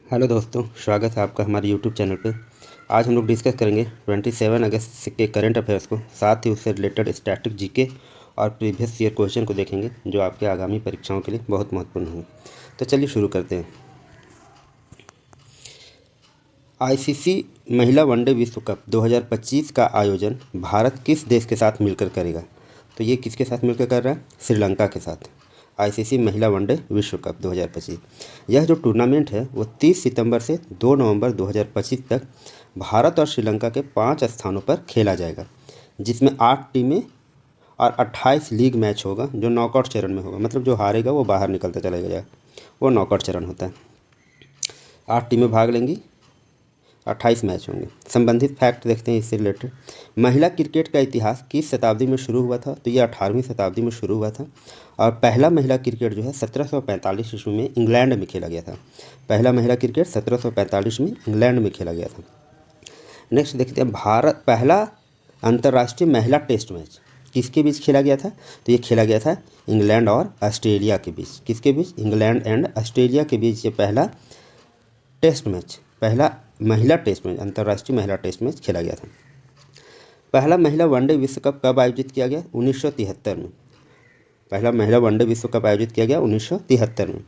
Hello दोस्तों, स्वागत है आपका हमारे यूट्यूब चैनल पे। आज हम लोग डिस्कस करेंगे 27 अगस्त के करंट अफेयर्स को, साथ ही उससे रिलेटेड स्टैटिक जीके और प्रीवियस ईयर क्वेश्चन को देखेंगे जो आपके आगामी परीक्षाओं के लिए बहुत महत्वपूर्ण होंगे। तो चलिए शुरू करते हैं। आईसीसी महिला वनडे विश्व कप 2025 का आयोजन भारत किस देश के साथ मिलकर करेगा? तो ये किसके साथ मिलकर कर रहा है? श्रीलंका के साथ। आईसीसी महिला वनडे विश्व कप 2025, यह जो टूर्नामेंट है वो 30 सितंबर से 2 नवंबर 2025 तक भारत और श्रीलंका के 5 स्थानों पर खेला जाएगा, जिसमें 8 टीमें और 28 लीग मैच होगा जो नॉकआउट चरण में होगा। मतलब जो हारेगा वो बाहर निकलता चला जाएगा, वो नॉकआउट चरण होता है। 8 टीमें भाग लेंगी, 28 मैच होंगे। संबंधित फैक्ट देखते हैं इससे रिलेटेड। महिला क्रिकेट का इतिहास किस शताब्दी में शुरू हुआ था? तो ये 18वीं शताब्दी में शुरू हुआ था और पहला महिला क्रिकेट जो है 1745 ईस्वी में इंग्लैंड में खेला गया था। पहला महिला क्रिकेट 1745 में इंग्लैंड में खेला गया था। नेक्स्ट देखते हैं, भारत पहला अंतर्राष्ट्रीय महिला टेस्ट मैच किसके बीच खेला गया था? तो ये खेला गया था इंग्लैंड और ऑस्ट्रेलिया के बीच। किसके बीच? इंग्लैंड एंड ऑस्ट्रेलिया के बीच ये पहला टेस्ट मैच, पहला महिला टेस्ट मैच, अंतर्राष्ट्रीय महिला टेस्ट मैच खेला गया था। पहला महिला वनडे विश्व कप कब आयोजित किया गया? 1973 में। पहला महिला वनडे विश्व कप आयोजित किया गया 1973 में।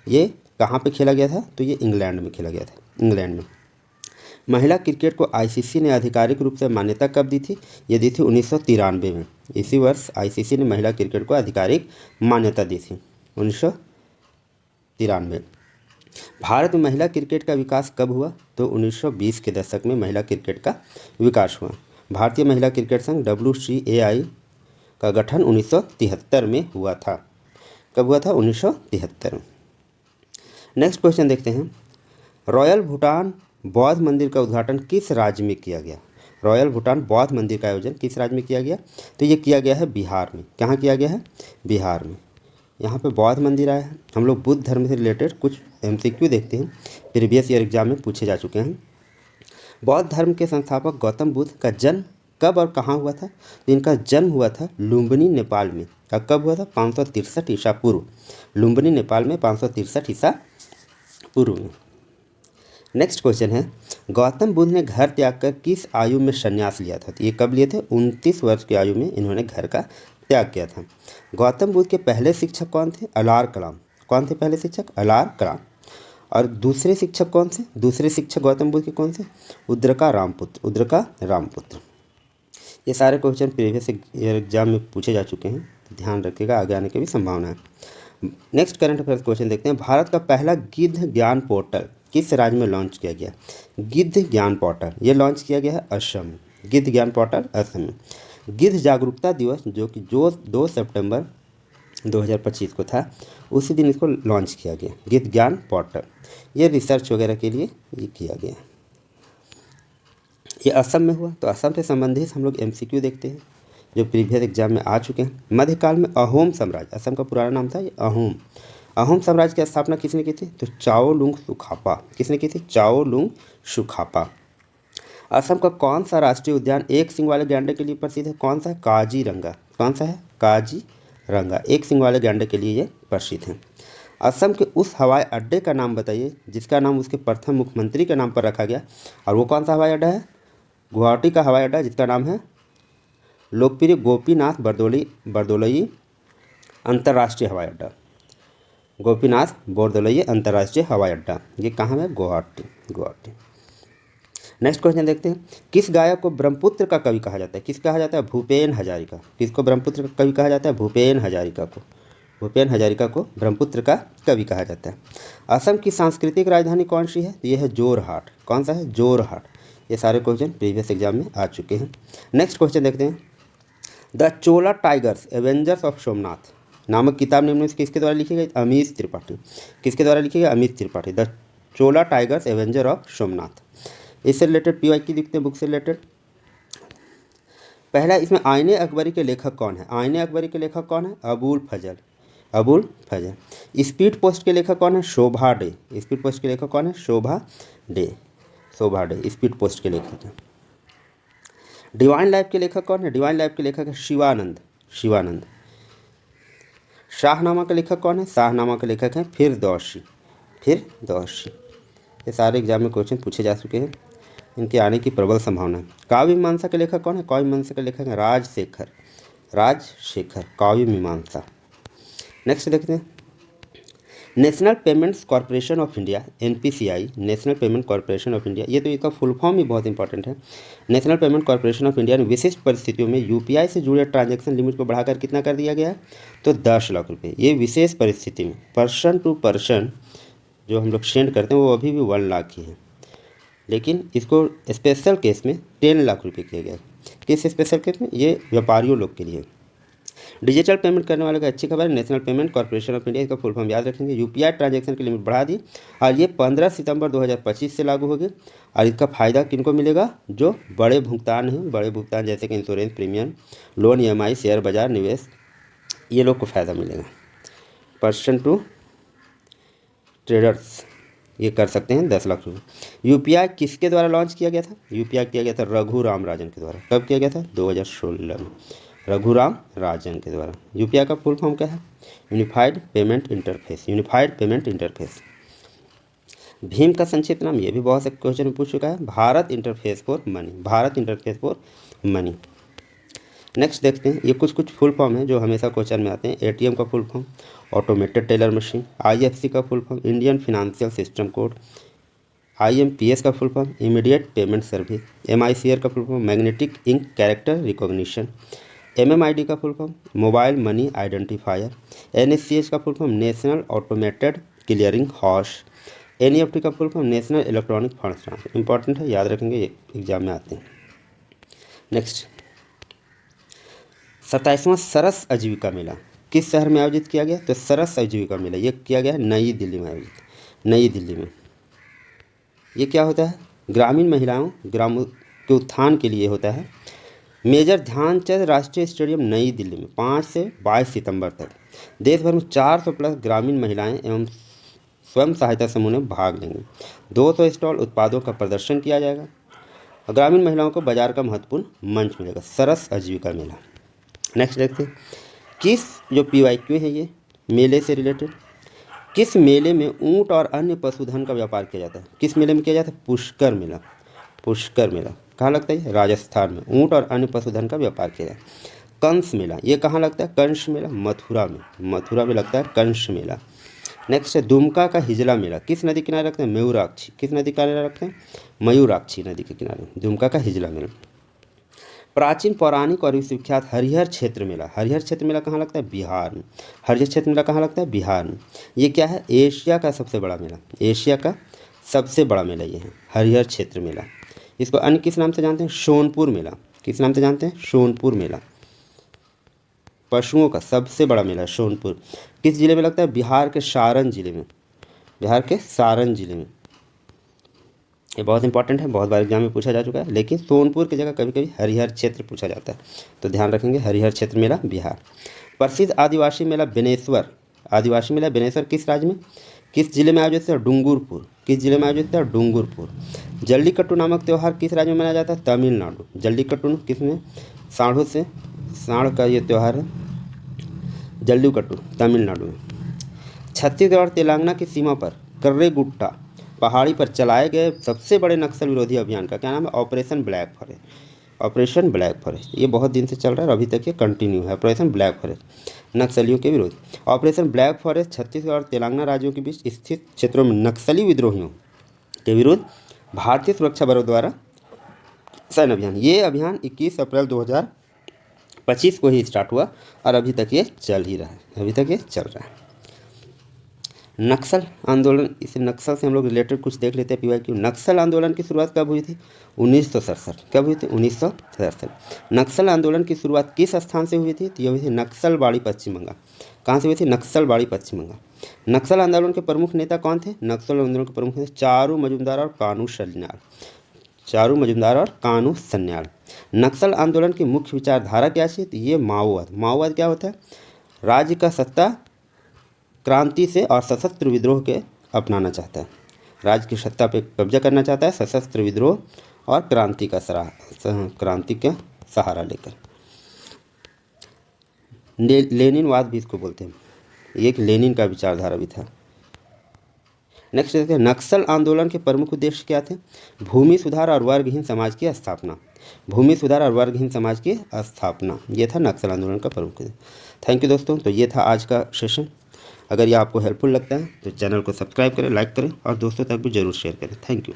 ये कहाँ पे खेला गया था? तो ये इंग्लैंड में खेला गया था, इंग्लैंड में। महिला क्रिकेट को आईसीसी ने आधिकारिक रूप से मान्यता कब दी थी? ये दी थी 1993 में। इसी वर्ष आईसीसी ने महिला क्रिकेट को आधिकारिक मान्यता दी थी, 1993। भारत में महिला क्रिकेट का विकास कब हुआ? तो 1920 के दशक में महिला क्रिकेट का विकास हुआ। भारतीय महिला क्रिकेट संघ WCAI का गठन 1973 में हुआ था। कब हुआ था? 1973 में। नेक्स्ट क्वेश्चन देखते हैं, रॉयल भूटान बौद्ध मंदिर का उद्घाटन किस राज्य में किया गया? रॉयल भूटान बौद्ध मंदिर का आयोजन किस राज्य में किया गया? तो ये किया गया है बिहार में। कहाँ किया गया है? बिहार में। यहाँ पे बौद्ध मंदिर आया है। हम लोग बुद्ध धर्म से रिलेटेड कुछ MCQ देखते हैं, प्रीवियस ईयर एग्जाम में पूछे जा चुके हैं। बौद्ध धर्म के संस्थापक गौतम बुद्ध का जन्म कब और कहाँ हुआ था? तो इनका जन्म हुआ था लुम्बिनी, नेपाल में। कब हुआ था? 563 ईसा पूर्व। लुम्बिनी, नेपाल में 563 ईसा पूर्व में। नेक्स्ट क्वेश्चन है, गौतम बुद्ध ने घर त्याग कर किस आयु में संन्यास लिया था? तो ये कब लिए थे? 29 वर्ष की आयु में इन्होंने घर का त्याग किया था। गौतम बुद्ध के पहले शिक्षक कौन थे? अलार कलाम। कौन थे पहले शिक्षक? अलार कलाम। और दूसरे शिक्षक कौन से? दूसरे शिक्षक गौतम बुद्ध के कौन से? उद्रका रामपुत्र। उद्रका रामपुत्र। ये सारे क्वेश्चन प्रीवियस ईयर एग्जाम में पूछे जा चुके हैं, ध्यान रखिएगा, आगे आने की भी संभावना है। नेक्स्ट करंट अफेयर्स क्वेश्चन देखते हैं, भारत का पहला गिद्ध ज्ञान पोर्टल किस राज्य में लॉन्च किया गया? गिद्ध ज्ञान पोर्टल ये लॉन्च किया गया है असम में। गिद्ध ज्ञान पोर्टल असम में। गिद्ध जागरूकता दिवस जो 2 सितंबर 2025 को था, उसी दिन इसको लॉन्च किया गया, गिद्ध ज्ञान पोर्टल। ये रिसर्च वगैरह के लिए ये किया गया। ये असम में हुआ। तो असम से संबंधित हम लोग MCQ देखते हैं जो प्रीवियस एग्जाम में आ चुके हैं। मध्यकाल में अहोम साम्राज्य, असम का पुराना नाम था ये अहोम। अहोम साम्राज्य की स्थापना किसने की थी? तो चाओ लुंग सुखापा। किसने की थी? चाओ लुंग सुखापा। असम का कौन सा राष्ट्रीय उद्यान एक सिंग वाले गैंडे के लिए प्रसिद्ध है? कौन सा है? काजीरंगा। कौन सा है? काजीरंगा। एक सिंग वाले गैंडे के लिए ये प्रसिद्ध है। असम के उस हवाई अड्डे का नाम बताइए जिसका नाम उसके प्रथम मुख्यमंत्री के नाम पर रखा गया, और वो कौन सा हवाई अड्डा है? गुवाहाटी का हवाई अड्डा जिसका नाम है लोकप्रिय गोपीनाथ बरदोलई अंतर्राष्ट्रीय हवाई अड्डा। गोपीनाथ बरदोलई अंतर्राष्ट्रीय हवाई अड्डा, ये कहाँ है? गुवाहाटी। नेक्स्ट क्वेश्चन देखते हैं, किस गायक को ब्रह्मपुत्र का कवि कहा जाता है? किस कहा जाता है? भूपेन हजारिका। किसको ब्रह्मपुत्र का कवि कहा जाता है? भूपेन हजारिका को। भूपेन हजारिका को ब्रह्मपुत्र का कवि कहा जाता है। असम की सांस्कृतिक राजधानी कौन सी है? तो ये है जोरहाट। कौन सा है? जोरहाट। ये सारे क्वेश्चन प्रीवियस एग्जाम में आ चुके हैं। नेक्स्ट क्वेश्चन देखते हैं, the Chola tigers Avengers of Somnath नामक किताब निम्न में से किसके द्वारा लिखी गई? अमित त्रिपाठी। किसके द्वारा लिखी गई? Amit Tripathi. The Chola tigers Avenger of Somnath. इससे रिलेटेड PYQ लिखते हैं बुक से रिलेटेड। पहला इसमें आईने अकबरी के लेखक कौन है? आईने अकबरी के लेखक कौन है? अबुल फजल। अबुल फजल। स्पीड पोस्ट के लेखक कौन है? शोभा डे। स्पीड पोस्ट के लेखक कौन है? शोभा डे। शोभा डे स्पीड पोस्ट के लेखक हैं। डिवाइन लाइफ के लेखक कौन है? डिवाइन लाइफ के लेखक है शिवानंद। शिवानंद। शाहनामा के लेखक कौन है? शाहनामा के लेखक हैं फिरदौसी। फिरदौसी। ये सारे एग्जाम में क्वेश्चन पूछे जा चुके हैं, इनके आने की प्रबल संभावना है। काव्य मीमांसा के लेखक कौन है? काव्य मीमांसा के लेखक हैं राजशेखर काव्य मीमांसा। नेक्स्ट देखते हैं, national payments corporation of India NPCI, national payment corporation of India, ये तो इसका फुल फॉर्म ही बहुत इंपॉर्टेंट है। National payment corporation of India ने विशिष्ट परिस्थितियों में UPI से जुड़े ट्रांजैक्शन लिमिट को बढ़ाकर कितना कर दिया गया है? तो 10 लाख रुपये। ये विशेष परिस्थिति में पर्सन टू पर्सन जो हम लोग सेंड करते हैं वो अभी भी 1 लाख ही है, लेकिन इसको स्पेशल केस में 10 लाख रुपये किया गया। किस स्पेशल केस में? ये व्यापारियों लोग के लिए। डिजिटल पेमेंट करने वाले का अच्छी खबर है, national payment corporation of India, इसका फुल फॉर्म याद रखेंगे। UPI ट्रांजैक्शन की लिमिट बढ़ा दी और ये 15 सितंबर 2025 से लागू होगी। और इसका फ़ायदा किनको मिलेगा? जो बड़े भुगतान हैं, बड़े भुगतान जैसे कि insurance premium, loan, EMI, share बाजार निवेश, ये लोग को फ़ायदा मिलेगा। पर्सन टू ट्रेडर्स ये कर सकते हैं 10 लाख रुपये। UPI किसके द्वारा लॉन्च किया गया था? UPI किया गया था रघुराम राजन के द्वारा। कब किया गया था? 2016 में, रघुराम राजन के द्वारा। UPI का फुल फॉर्म क्या है? Unified payment interface, unified payment interface. Bhim का संक्षिप्त नाम, ये भी बहुत से क्वेश्चन में पूछ चुका है, Bharat interface for money, Bharat interface for money. Next देखते हैं, ये कुछ फुल फॉर्म है जो हमेशा क्वेश्चन में आते हैं। ATM का full form automated teller machine, IFC का full form Indian financial system code, IMPS का full form immediate payment service, MICR का full form magnetic ink character recognition, MMID का full form mobile money identifier, NSCH का full form national automated clearing house, NEFT का full form national electronic fund transfer. Important है, याद रखेंगे, exam में आते हैं। नेक्स्ट, 27वां सरस आजीविका मेला किस शहर में आयोजित किया गया? तो सरस आजीविका मेला ये किया गया है नई दिल्ली में आयोजित, नई दिल्ली में। ये क्या होता है? ग्रामीण महिलाओं ग्राम के उत्थान के लिए होता है। मेजर ध्यानचंद राष्ट्रीय स्टेडियम नई दिल्ली में 5 से 22 सितंबर तक देश भर में 400 प्लस ग्रामीण महिलाएं एवं स्वयं सहायता समूह में भाग लेंगे। 200 स्टॉल उत्पादों का प्रदर्शन किया जाएगा और ग्रामीण महिलाओं को बाजार का महत्वपूर्ण मंच मिलेगा। सरस आजीविका मेला। नेक्स्ट देखते हैं, किस जो PYQ है ये मेले से रिलेटेड, किस मेले में ऊंट और अन्य पशुधन का व्यापार किया जाता है? किस मेले में किया जाता है? पुष्कर मेला। पुष्कर मेला कहाँ लगता है? राजस्थान में ऊंट और अन्य पशुधन का व्यापार किया जाता है। कंस मेला ये कहाँ लगता है? कंस मेला मथुरा में, मथुरा में लगता है कंस मेला। नेक्स्ट है दुमका का हिजला मेला किस नदी किनारे रखते हैं? मयूराक्षी। किस नदी किनारे रखते हैं? मयूराक्षी नदी के किनारे दुमका का हिजला मेला। प्राचीन पौराणिक और विश्वविख्यात हरिहर क्षेत्र मेला, हरिहर क्षेत्र मेला कहाँ लगता है? बिहार में। हरिहर क्षेत्र मेला कहाँ लगता है? बिहार में। ये क्या है? एशिया का सबसे बड़ा मेला, एशिया का सबसे बड़ा मेला ये है हरिहर क्षेत्र मेला। इसको अन्य किस नाम से जानते हैं? सोनपुर मेला। किस नाम से जानते हैं? सोनपुर मेला। पशुओं का सबसे बड़ा मेला सोनपुर। किस जिले में लगता है? बिहार के सारण जिले में, बिहार के सारण जिले में। ये बहुत इंपॉर्टेंट है, बहुत बार एग्जाम में पूछा जा चुका है, लेकिन सोनपुर की जगह कभी कभी हरिहर क्षेत्र पूछा जाता है, तो ध्यान रखेंगे हरिहर क्षेत्र मेला बिहार। प्रसिद्ध आदिवासी मेला बेनेश्वर, आदिवासी मेला बेनेश्वर किस राज्य में, किस जिले में आयोजित है? डूंगरपुर। किस जिले में आयोजित है? डूंगरपुर। जल्लीकट्टू नामक त्यौहार किस राज्य में मनाया जाता है? तमिलनाडु। जल्लीकट्टू किस में? साढ़ू से, साढ़ का ये त्यौहार है जल्लीकट्टू, तमिलनाडु में। छत्तीसगढ़ और तेलंगाना की सीमा पर कर्रेगुट्टा पहाड़ी पर चलाए गए सबसे बड़े नक्सल विरोधी अभियान का क्या नाम है? Operation black forest. Operation black forest ये बहुत दिन से चल रहा है और अभी तक ये कंटिन्यू है। ऑपरेशन ब्लैक फॉरेस्ट नक्सलियों के विरोध। ऑपरेशन ब्लैक फॉरेस्ट छत्तीसगढ़ और तेलंगाना राज्यों के बीच स्थित क्षेत्रों में नक्सली विद्रोहियों के विरुद्ध भारतीय सुरक्षा बलों द्वारा सैन्य अभियान। ये अभियान 21 अप्रैल 2025 को ही स्टार्ट हुआ और अभी तक ये चल ही रहा है, अभी तक ये चल रहा है। नक्सल आंदोलन, इसे नक्सल से हम लोग रिलेटेड कुछ देख लेते हैं। PYQ नक्सल आंदोलन की शुरुआत कब हुई थी? 1967। कब हुई थी? 1967। नक्सल आंदोलन की शुरुआत किस स्थान से हुई थी? तो ये हुई थी नक्सलबाड़ी पश्चिम बंगाल। कहाँ से हुई थी? नक्सलबाड़ी पश्चिम बंगाल। नक्सल आंदोलन के प्रमुख नेता कौन थे? नक्सल आंदोलन के प्रमुख नेता चारू मजुमदार और कानू सन्याल। चारू मजुमदार और कानू सन्याल। नक्सल आंदोलन की मुख्य विचारधारा क्या थी? तो ये माओवाद। माओवाद क्या होता है? राज्य का सत्ता क्रांति से और सशस्त्र विद्रोह के अपनाना चाहता है, राज्य की सत्ता पे कब्जा करना चाहता है सशस्त्र विद्रोह और क्रांति का सहारा लेकर। लेनिनवाद भी इसको बोलते हैं, ये एक लेनिन का विचारधारा भी था। नेक्स्ट देखते हैं, नक्सल आंदोलन के प्रमुख उद्देश्य क्या थे? भूमि सुधार और वर्गहीन समाज की स्थापना। भूमि सुधार और वर्गहीन समाज की स्थापना, ये था नक्सल आंदोलन का प्रमुख उद्देश्य। थैंक यू दोस्तों। तो ये था आज का सेशन। अगर ये आपको हेल्पफुल लगता है तो चैनल को सब्सक्राइब करें, लाइक करें और दोस्तों तक भी ज़रूर शेयर करें। Thank you.